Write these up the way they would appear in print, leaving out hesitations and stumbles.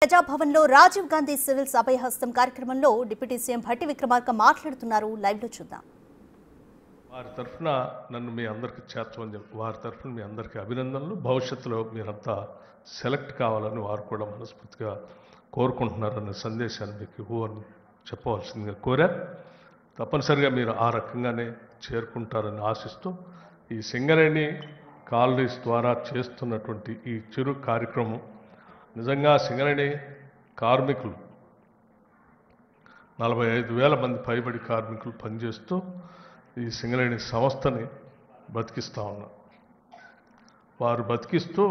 ప్రజాభవన్లో Rajiv Gandhi civils అభయహస్తం కార్యక్రమంలో deputy CM Bhatti Vikramarka మాట్లాడుతున్నారు. లైవ్ లో చూద్దాం. వారి తరఫున నన్ను మీ అందరికీ చేర్చమని చెప్పి వారి తరఫున మీ అందరికీ అభినందనలు. భవిష్యత్తులో మీరంతా సెలెక్ట్ కావాలని వారు కూడా మనస్ఫూర్తిగా కోరుకుంటున్నారనే సందేశాన్ని మీకు అని చెప్పవలసిందిగా కోరారు. తప్పనిసరిగా మీరు ఆ రకంగానే చేరుకుంటారని ఆశిస్తూ ఈ సింగరేణి కాలనీస్ ద్వారా చేస్తున్నటువంటి ఈ చిరు కార్యక్రమం నిజంగా సింగరేణి కార్మికులు 45,000 మంది పైబడి కార్మికులు పనిచేస్తూ ఈ సింగరేణి సంస్థని బతికిస్తూ ఉన్నారు. వారు బతికిస్తూ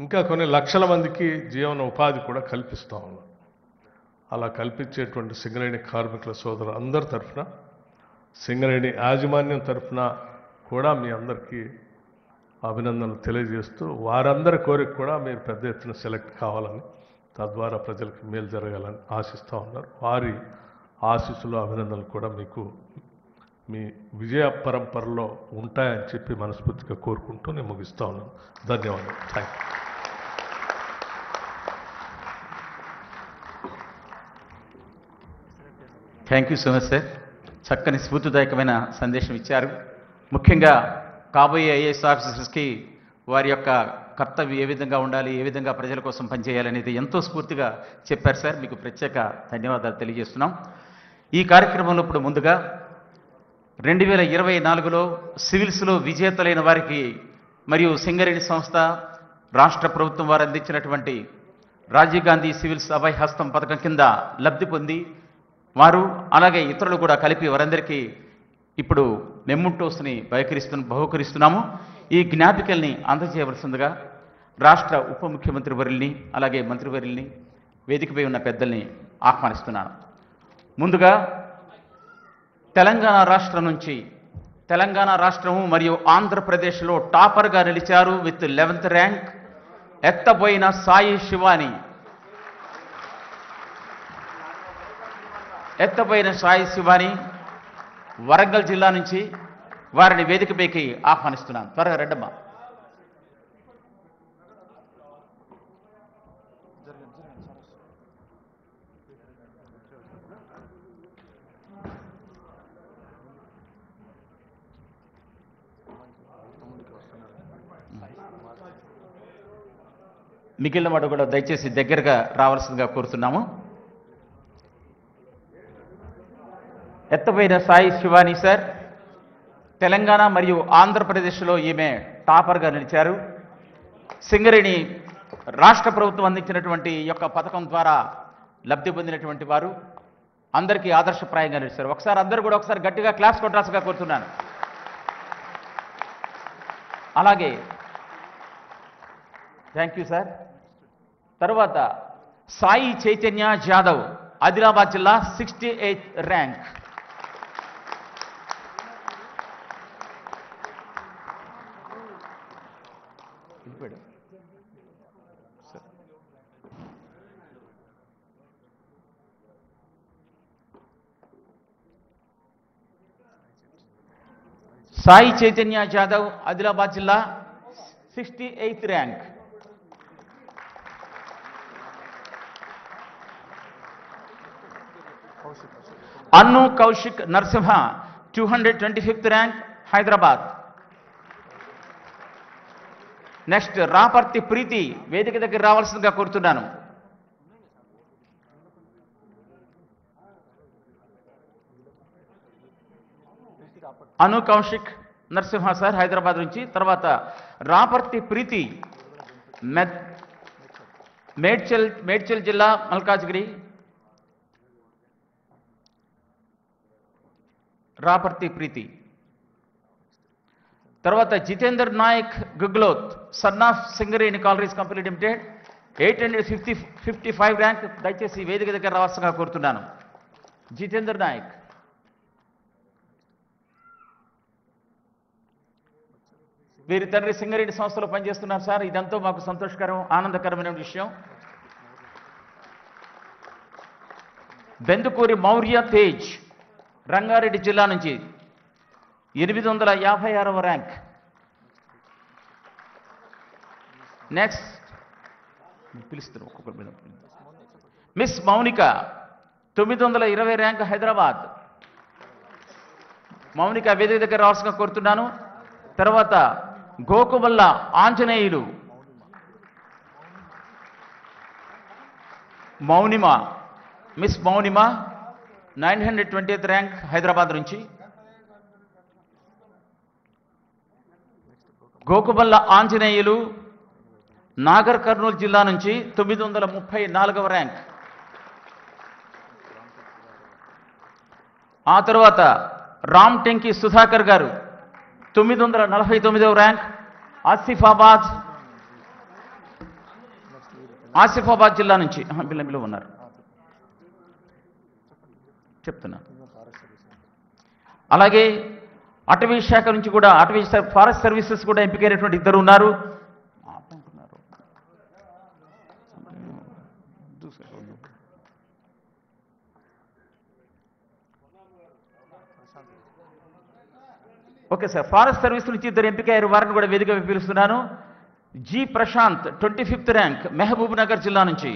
ఇంకా కొన్ని లక్షల మందికి జీవన ఉపాధి కూడా కల్పిస్తూ ఉన్నారు. అలా కల్పించేటువంటి సింగరేణి కార్మికుల సోదరు అందరి తరఫున, సింగరేణి యాజమాన్యం తరఫున కూడా మీ అందరికీ అభినందనలు తెలియజేస్తూ వారందరి కోరిక కూడా మీరు పెద్ద ఎత్తున సెలెక్ట్ కావాలని, తద్వారా ప్రజలకు మేలు జరగాలని ఆశిస్తూ ఉన్నారు. వారి ఆశీస్సులు అభినందనలు కూడా మీకు మీ విజయ పరంపరలో ఉంటాయని చెప్పి మనస్ఫూర్తిగా కోరుకుంటూ నేను ముగిస్తూ ఉన్నాను. ధన్యవాదాలు. Thank you so much sir. చక్కని స్ఫూర్తిదాయకమైన సందేశం ఇచ్చారు. ముఖ్యంగా కాబోయే ఐఏఎస్ ఆఫీసర్స్కి వారి యొక్క కర్తవ్యం ఏ విధంగా ఉండాలి, ఏ విధంగా ప్రజల కోసం పనిచేయాలనేది ఎంతో స్ఫూర్తిగా చెప్పారు సార్. మీకు ప్రత్యేక ధన్యవాదాలు తెలియజేస్తున్నాం. ఈ కార్యక్రమంలో ఇప్పుడు ముందుగా 2024లో సివిల్స్లో విజేతలైన వారికి మరియు సింగరేణి సంస్థ, రాష్ట్ర ప్రభుత్వం వారు అందించినటువంటి రాజీవ్ గాంధీ సివిల్స్ అభయహస్తం పథకం కింద లబ్ధి పొంది వారు అలాగే ఇతరులు కూడా కలిపి వారందరికీ ఇప్పుడు మెమోంటోస్ని బహుకరిస్తున్నాము. ఈ జ్ఞాపికల్ని అందజేయవలసిందిగా రాష్ట్ర ఉప ముఖ్యమంత్రి వర్యుల్ని అలాగే మంత్రివర్యుల్ని, వేదికపై ఉన్న పెద్దల్ని ఆహ్వానిస్తున్నాను. ముందుగా తెలంగాణ రాష్ట్రం నుంచి, తెలంగాణ రాష్ట్రము మరియు ఆంధ్రప్రదేశ్లో టాపర్గా నిలిచారు విత్ 11th ర్యాంక్ ఎత్తబోయిన సాయి శివాని. వరంగల్ జిల్లా నుంచి వారిని వేదికపైకి ఆహ్వానిస్తున్నాను. త్వరగా రెడ్డమ్మ. మిగిలిన వాడు కూడా దయచేసి దగ్గరగా రావాల్సిందిగా కోరుతున్నాము. ఎత్తబోయిన సాయి శివాని సార్, తెలంగాణ మరియు ఆంధ్రప్రదేశ్లో ఈమె టాపర్గా నిలిచారు. సింగరేణి రాష్ట్ర ప్రభుత్వం అందించినటువంటి యొక్క పథకం ద్వారా లబ్ధి పొందినటువంటి వారు, అందరికీ ఆదర్శప్రాయంగా నిలిచారు. అందరూ కూడా ఒకసారి గట్టిగా క్లాస్ కొట్టాల్సిగా కోరుతున్నాను. అలాగే థ్యాంక్ యూ సార్. తర్వాత సాయి చైతన్య జాదవ్, ఆదిలాబాద్ జిల్లా 68th ర్యాంక్. సాయి చైతన్య జాదవ్, ఆదిలాబాద్ జిల్లా 68th rank. Annu Kaushik Narasimha, 225th rank, Hyderabad. Next Raparthi Preethi, వేదిక దగ్గర రావాల్సిందిగా కోరుతున్నాను. అను కౌశిక్ నరసింహ సార్, హైదరాబాద్ నుంచి. తర్వాత రాపర్తి ప్రీతి, మేడ్చల్ జిల్లా, మల్కాజ్గిరి. రాపర్తి ప్రీతి. తర్వాత Jitender Nayak Gugloth, son of Singareni collieries company limited, 855 rank. దయచేసి వేదిక దగ్గర రావాల్సిందిగా కోరుతున్నాను. జితేందర్ నాయక్. వీరి తండ్రి సింగరేణి సంస్థలో పనిచేస్తున్నారు సార్. ఇదంతా మాకు సంతోషకరం, ఆనందకరమైన విషయం. బెందుకూరి మౌర్య తేజ్, రంగారెడ్డి జిల్లా నుంచి 856వ ర్యాంక్. నెక్స్ట్ పిలుస్తున్నాం ఒక్కొక్కరి మీద. Miss Mounika 920 rank Hyderabad. మౌనిక వేదిక దగ్గర రావాల్సిన కోరుతున్నాను. తర్వాత Gokumalla Anjaneyulu Mounima, miss Mounima 920th rank Hyderabad నుంచి. గోకుమల్ల ఆంజనేయులు నాగర్ కర్నూలు జిల్లా నుంచి 934వ ర్యాంక్. ఆ తర్వాత రామ్ టెంకి సుధాకర్ గారు 949వ ర్యాంక్ ఆసిఫాబాద్ జిల్లా నుంచి బిల్లంబిలో ఉన్నారు చెప్తున్నా. అలాగే అటవీ శాఖ నుంచి కూడా ఫారెస్ట్ సర్వీసెస్ కూడా ఎంపికైనటువంటి ఇద్దరు ఉన్నారు. ఓకే సార్, ఫారెస్ట్ సర్వీస్ నుంచి ఇద్దరు ఎంపికయ్యారు, వారిని కూడా వేదిక పిలుస్తున్నాను. G Prashanth 25th rank Mahabubnagar జిల్లా నుంచి.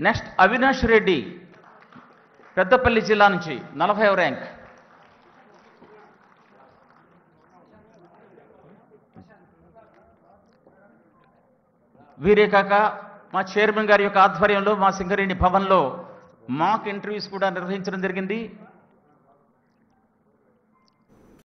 నెక్స్ట్ అవినాష్ రెడ్డి పెద్దపల్లి జిల్లా నుంచి 40వ ర్యాంక్. వీరే కాక మా చైర్మన్ గారి యొక్క ఆధ్వర్యంలో మా సింగరేణి భవన్లో మాక్ ఇంటర్వ్యూస్ కూడా నిర్వహించడం జరిగింది.